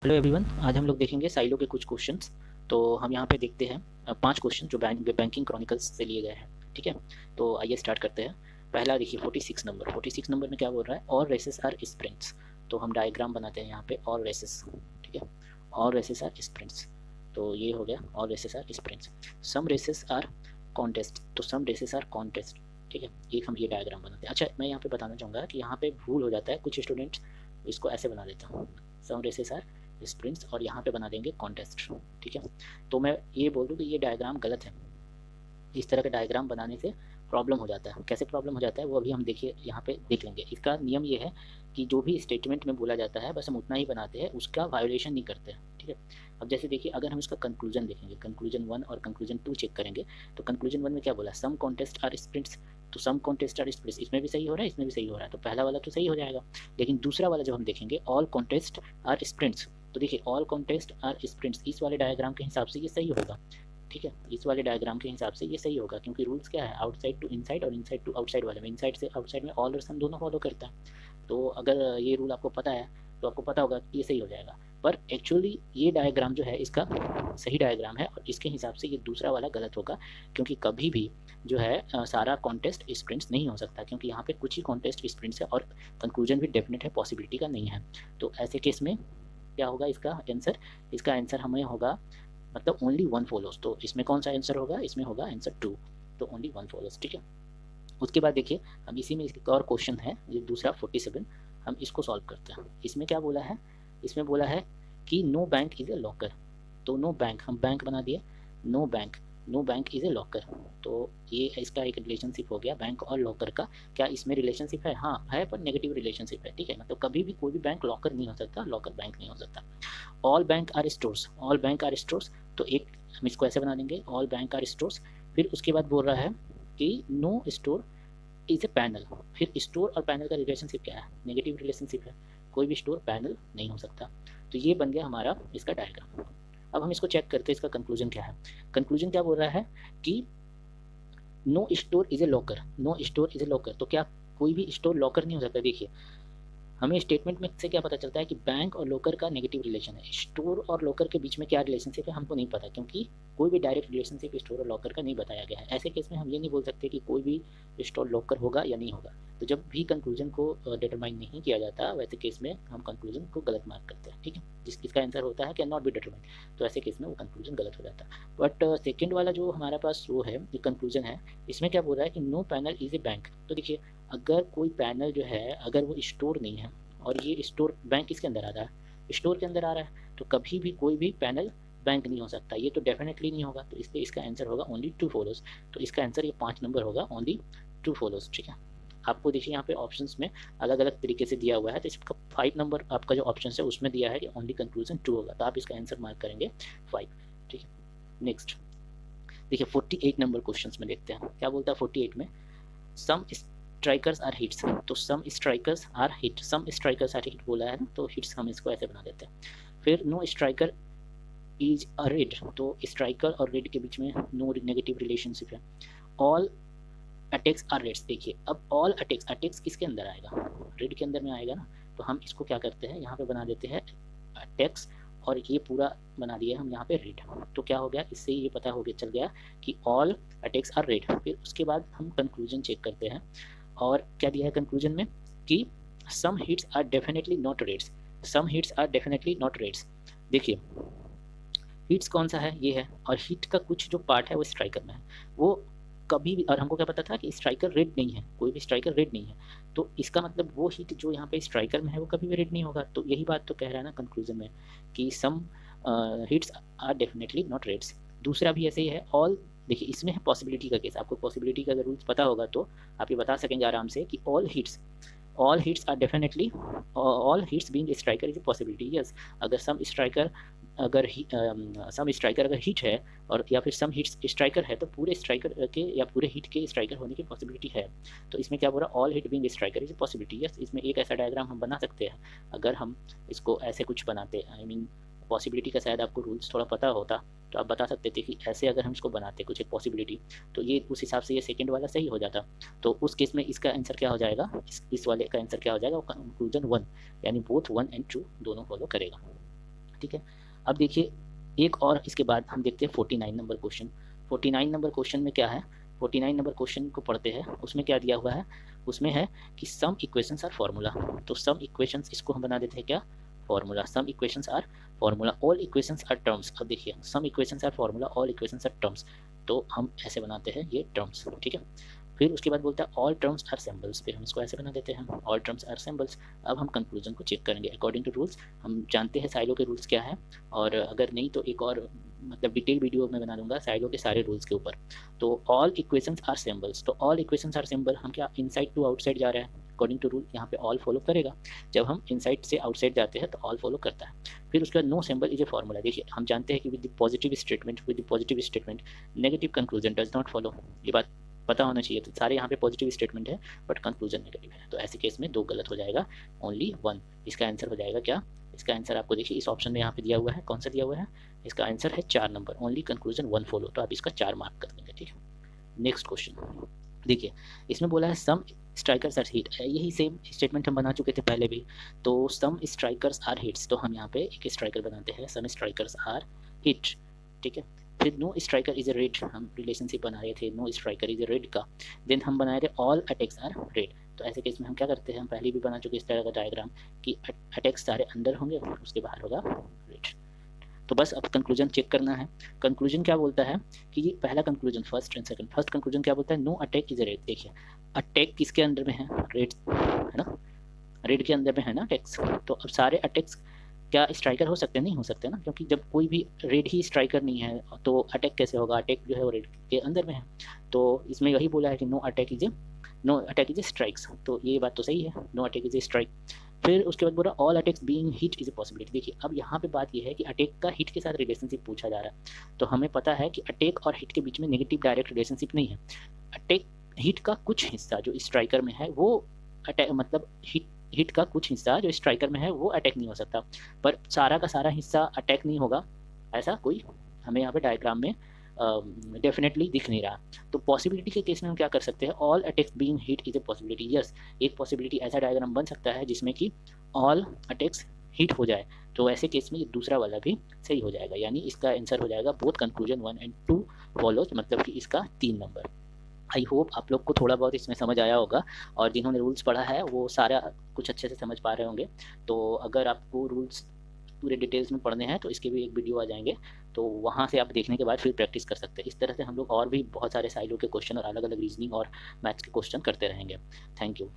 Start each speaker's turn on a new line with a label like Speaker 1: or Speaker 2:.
Speaker 1: Hello everyone, आज हम लोग देखेंगे साइलो के कुछ क्वेश्चंस। तो हम यहाँ पे देखते हैं 5 क्वेश्चन जो बैंकिंग क्रॉनिकल्स से लिए गए हैं। ठीक है, तो आइए स्टार्ट करते हैं। पहला देखिए 46 नंबर में क्या बोल रहा है, और रेसेस आर स्प्रिंट्स। तो हम डायग्राम बनाते हैं यहाँ पे, और रेसेस। ठीक है, और रेसेस आर स्प्रिंट्स। तो ये हो गया, और races are sprints. Some races are contest, तो सम रेसेस आर कॉन्टेस्ट। ठीक है, एक हम ये डायग्राम बनाते हैं। अच्छा, मैं यहाँ पे बताना चाहूँगा कि यहाँ पे भूल हो जाता है, कुछ स्टूडेंट्स इसको ऐसे बना देता हूँ, सम रेसेस आर स्प्रिंट्स, और यहाँ पे बना देंगे कॉन्टेस्ट। ठीक है, तो मैं ये बोल दूँ कि ये डायग्राम गलत है। इस तरह का डायग्राम बनाने से प्रॉब्लम हो जाता है। कैसे प्रॉब्लम हो जाता है वो अभी हम देखिए यहाँ पे देख लेंगे। इसका नियम ये है कि जो भी स्टेटमेंट में बोला जाता है बस हम उतना ही बनाते हैं, उसका वायोलेशन नहीं करते हैं। ठीक है, अब जैसे देखिए, अगर हम इसका कंक्लूजन देखेंगे, कंक्लूजन 1 और कंक्लूजन 2 चेक करेंगे, तो कंक्लूजन 1 में क्या बोला, सम कॉन्टेस्ट आर स्प्रिंट्स। तो सम कॉन्टेस्ट आर स्प्रिंट्स, इसमें भी सही हो रहा है, इसमें भी सही हो रहा है, तो पहला वाला तो सही हो जाएगा। लेकिन दूसरा वाला जब हम देखेंगे, ऑल कॉन्टेस्ट आर स्प्रिंट्स, तो देखिए ऑल कॉन्टेस्ट आर स्प्रिंट्स, इस वाले डायग्राम के हिसाब से ये सही होगा। ठीक है, इस वाले डायग्राम के हिसाब से ये सही होगा, क्योंकि रूल्स क्या है, आउटसाइड टू इनसाइड और इनसाइड टू आउटसाइड वाले में, इनसाइड से आउटसाइड में ऑल और सम दोनों फॉलो करता है। तो अगर ये रूल आपको पता है तो आपको पता होगा कि ये सही हो जाएगा। पर एक्चुअली ये डायग्राम जो है इसका सही डायग्राम है, और इसके हिसाब से ये दूसरा वाला गलत होगा, क्योंकि कभी भी जो है सारा कॉन्टेस्ट स्प्रिंट्स नहीं हो सकता, क्योंकि यहाँ पे कुछ ही कॉन्टेस्ट स्प्रिंट्स है, और कंक्लूजन भी डेफिनेट है, पॉसिबिलिटी का नहीं है। तो ऐसे केस में क्या होगा इसका आंसर, इसका आंसर हमें होगा, मतलब ओनली वन फॉलोज। तो इसमें कौन सा आंसर होगा, इसमें होगा आंसर 2, तो ओनली वन फॉलोज। ठीक है, उसके बाद देखिए, हम इसी में एक और क्वेश्चन है, ये दूसरा 47, हम इसको सॉल्व करते हैं। इसमें क्या बोला है, इसमें बोला है कि no bank is a locker. तो नो बैंक, हम बैंक बना दिए, no bank, no bank is a locker. तो ये इसका एक रिलेशनशिप हो गया बैंक और लॉकर का। क्या इसमें रिलेशनशिप है, हाँ है, पर नेगेटिव रिलेशनशिप है। ठीक है, मतलब कभी भी कोई भी बैंक लॉकर नहीं हो सकता, लॉकर बैंक नहीं हो सकता। All bank are stores, all bank are stores, तो एक हम इसको ऐसे बना देंगे, ऑल बैंक आर स्टोर्स। फिर उसके बाद बोल रहा है कि no store is a panel. फिर स्टोर और पैनल का रिलेशनशिप क्या है, नेगेटिव रिलेशनशिप है, कोई भी स्टोर पैनल नहीं हो सकता। तो ये बन गया हमारा इसका डायग्राम। अब हम इसको चेक करते हैं, इसका कंक्लूजन क्या है। कंक्लूजन क्या बोल रहा है कि no store is a locker, no store is a locker, तो क्या कोई भी स्टोर लॉकर नहीं हो सकता। देखिए, हमें स्टेटमेंट में से क्या पता चलता है कि बैंक और लोकर का नेगेटिव रिलेशन है, स्टोर और लोकर के बीच में क्या रिलेशनशिप है हमको नहीं पता, क्योंकि कोई भी डायरेक्ट रिलेशनशिप स्टोर और लॉकर का नहीं बताया गया है। ऐसे केस में हम ये नहीं बोल सकते कि कोई भी स्टोर लॉकर होगा या नहीं होगा। तो जब भी कंक्लूजन को डिटरमाइन नहीं किया जाता, वैसे केस में हम कंक्लूजन को गलत मार्क करते हैं। ठीक है, जिसका आंसर होता है कैन नॉट बी डिटरमाइन, तो ऐसे केस में वो कंक्लूजन गलत हो जाता है। बट सेकेंड वाला जो हमारे पास वो है, ये कंक्लूजन है, इसमें क्या बोल रहा है कि no panel is a bank. तो देखिए, अगर कोई पैनल जो है, अगर वो स्टोर नहीं है, और ये स्टोर बैंक किसके अंदर आ रहा है, स्टोर के अंदर आ रहा है, तो कभी भी कोई भी पैनल बैंक नहीं हो सकता, ये तो डेफिनेटली नहीं होगा। तो इसलिए इसका आंसर होगा ओनली 2 फॉलोज। तो इसका आंसर ये 5 नंबर होगा, ओनली 2 फॉलोज। ठीक है, आपको देखिए यहाँ पे ऑप्शंस में अलग अलग तरीके से दिया हुआ है, तो इसका 5 नंबर आपका जो ऑप्शन है उसमें दिया है कि ओनली कंक्लूजन 2 होगा, तो आप इसका आंसर मार्क करेंगे 5। ठीक है, नेक्स्ट देखिए 48 नंबर क्वेश्चन में देखते हैं क्या बोलता है। 48 में सम स्ट्राइकर्स आर हिट्स, तो some strikers are hit, some strikers are hit बोला है ना, तो हिट्स हम इसको ऐसे बना देते हैं। फिर no striker is a raid, तो स्ट्राइकर और रेड के बीच में नो नेगेटिव रिलेशनशिप है। ऑल अटैक्स आर रेड्स, देखिए अब ऑल अटैक्स, अटैक्स किसके अंदर आएगा, रेड के अंदर में आएगा ना, तो हम इसको क्या करते हैं, यहाँ पे बना देते हैं अटैक्स, और ये पूरा बना दिया हम यहाँ पे रेड। तो क्या हो गया, इससे ये पता हो गया, चल गया कि ऑल अटैक्स आर रेड। फिर उसके बाद हम कंक्लूजन चेक करते हैं, और क्या दिया है कंक्लूजन में कि some hits are definitely not reds, some hits are definitely not reds. देखिए हिट्स कौन सा है, ये है, और हिट का कुछ जो पार्ट है वो स्ट्राइकर में है, वो कभी भी, और हमको क्या पता था कि स्ट्राइकर रेड नहीं है, कोई भी स्ट्राइकर रेड नहीं है, तो इसका मतलब वो हिट जो यहाँ पे स्ट्राइकर में है वो कभी भी रेड नहीं होगा। तो यही बात तो कह रहा है ना कंक्लूजन में कि some hits are definitely not reds. दूसरा भी ऐसे ही है, ऑल, देखिए इसमें है पॉसिबिलिटी का केस, आपको पॉसिबिलिटी का अगर रूल्स पता होगा तो आप ये बता सकेंगे आराम से कि all hits are definitely, all hits being striker is a possibility. Yes, अगर सम स्ट्राइकर अगर हिट है, और या फिर सम हिट्स स्ट्राइकर है, तो पूरे स्ट्राइकर के या पूरे हिट के स्ट्राइकर होने की पॉसिबिलिटी है। तो इसमें क्या बोल रहा है, all hit being striker is a possibility. Yes, इसमें एक ऐसा डायग्राम हम बना सकते हैं, अगर हम इसको ऐसे कुछ बनाते, आई मीन पॉसिबिलिटी का शायद आपको रूल्स थोड़ा पता होता, तो आप बता सकते थे कि ऐसे अगर हम इसको बनाते कुछ एक पॉसिबिलिटी, तो ये उस हिसाब से ये सेकंड वाला सही हो जाता। तो उस केस में इसका आंसर क्या हो जाएगा, इस वाले का आंसर क्या हो जाएगा, कंक्लूजन 1, यानी बोथ 1 एंड 2 दोनों फॉलो करेगा। ठीक है। अब देखिए एक और इसके बाद हम देखते हैं 49 नंबर क्वेश्चन। 49 नंबर क्वेश्चन में क्या है, 49 नंबर क्वेश्चन को पढ़ते हैं। उसमें क्या दिया हुआ है, उसमें है कि सम इक्वेशंस आर फार्मूला। तो सम इक्वेशंस इसको हम बना देते हैं क्या, formula. Some equations are formula, all equations are terms. अब देखिए some equations are formula, all equations are terms, तो हम ऐसे बनाते हैं ये टर्म्स, ठीक है। फिर उसके बाद बोलता है ऑल टर्म्स आर सिंबल्स, फिर हम इसको ऐसे बना देते हैं, ऑल टर्म्स आर सिंबल्स। अब हम कंक्लूजन को चेक करेंगे अकॉर्डिंग टू रूल्स। हम जानते हैं साइलो के रूल्स क्या है, और अगर नहीं तो एक और मतलब डिटेल वीडियो में बना दूंगा साइलो के सारे रूल्स के ऊपर। तो ऑल इक्वेशंस आर सिंबल्स, तो ऑल इक्वेशंस आर सिंबल, हम क्या इनसाइड टू आउटसाइड जा रहे हैं अकॉर्डिंग टू रूल, यहाँ पे ऑल फॉलो करेगा। जब हम इनसाइड से आउटसाइड जाते हैं तो ऑल फॉलो करता है। फिर उसके बाद no symbol is a formula. देखिए हम जानते हैं कि with the positive statement negative conclusion does not follow, ये बात पता होना चाहिए। तो सारे यहाँ पे पॉजिटिव स्टेटमेंट है बट कंक्लूजन नेगेटिव है, तो ऐसे केस में दो गलत हो जाएगा, ओनली वन। इसका आंसर हो जाएगा क्या, इसका आंसर आपको देखिए इस ऑप्शन में यहाँ पे दिया हुआ है, कौन सा दिया हुआ है, इसका आंसर है 4 number, only conclusion one follow, तो आप इसका 4 मार्क कर देंगे, ठीक है। नेक्स्ट क्वेश्चन देखिए, इसमें बोला है सम स्ट्राइकर्स आर हिट, यही सेम स्टेटमेंट हम बना चुके थे पहले भी। तो सम स्ट्राइकर्स आर हिट्स, तो हम यहाँ पे एक स्ट्राइकर बनाते हैं, सम स्ट्राइकर्स आर हिट, ठीक है। फिर no striker is a raid, हम रिलेशनशिप बना रहे थे, no striker is a raid का। देन हम बनाए थे ऑल अटैक्स आर रेड, तो ऐसे केस में हम क्या करते हैं, हम पहले भी बना चुके इस तरह का डायग्राम कि अटैक्स सारे अंदर होंगे और उसके बाहर होगा रेड। तो बस अब कंक्लूजन चेक करना है। कंक्लूजन क्या बोलता है कि ये पहला conclusion, first and second. First conclusion क्या बोलता है, no attack is a raid. देखिए अटैक किसके अंदर में है, रेड है ना, रेड के अंदर में है ना अटैक्स। तो अब सारे अटैक्स क्या स्ट्राइकर हो सकते हैं, नहीं हो सकते ना, क्योंकि जब कोई भी रेड ही स्ट्राइकर नहीं है तो अटैक कैसे होगा, अटैक जो है वो रेड के अंदर में है। तो इसमें यही बोला है कि no attack is a strikes, तो ये बात तो सही है, no attack is a strike. फिर उसके बाद बोला all attacks being hit is a possibility. देखिए अब यहाँ पे बात ये है कि अटैक का हिट के साथ रिलेशनशिप पूछा जा रहा है, तो हमें पता है कि अटैक और हिट के बीच में नेगेटिव डायरेक्ट रिलेशनशिप नहीं है। अटैक हिट का कुछ हिस्सा जो स्ट्राइकर में है वो अटैक, मतलब हिट का कुछ हिस्सा जो स्ट्राइकर में है वो अटैक नहीं हो सकता, पर सारा का सारा हिस्सा अटैक नहीं होगा, ऐसा कोई हमें यहाँ पे डायग्राम में डेफिनेटली दिख नहीं रहा। तो पॉसिबिलिटी के केस में हम क्या कर सकते हैं, all attacks being hit is a possibility. Yes, एक पॉसिबिलिटी ऐसा डायग्राम बन सकता है जिसमें कि ऑल अटैक्स हिट हो जाए, तो ऐसे केस में ये दूसरा वाला भी सही हो जाएगा, यानी इसका आंसर हो जाएगा बोथ कंक्लूजन 1 एंड 2 फॉलोज, मतलब कि इसका 3 नंबर। आई होप आप लोग को थोड़ा बहुत इसमें समझ आया होगा, और जिन्होंने रूल्स पढ़ा है वो सारा कुछ अच्छे से समझ पा रहे होंगे। तो अगर आपको रूल्स पूरे डिटेल्स में पढ़ने हैं तो इसके भी एक वीडियो आ जाएंगे, तो वहाँ से आप देखने के बाद फिर प्रैक्टिस कर सकते हैं। इस तरह से हम लोग और भी बहुत सारे साइलो के क्वेश्चन और अलग अलग रीजनिंग और मैथ्स के क्वेश्चन करते रहेंगे। Thank you.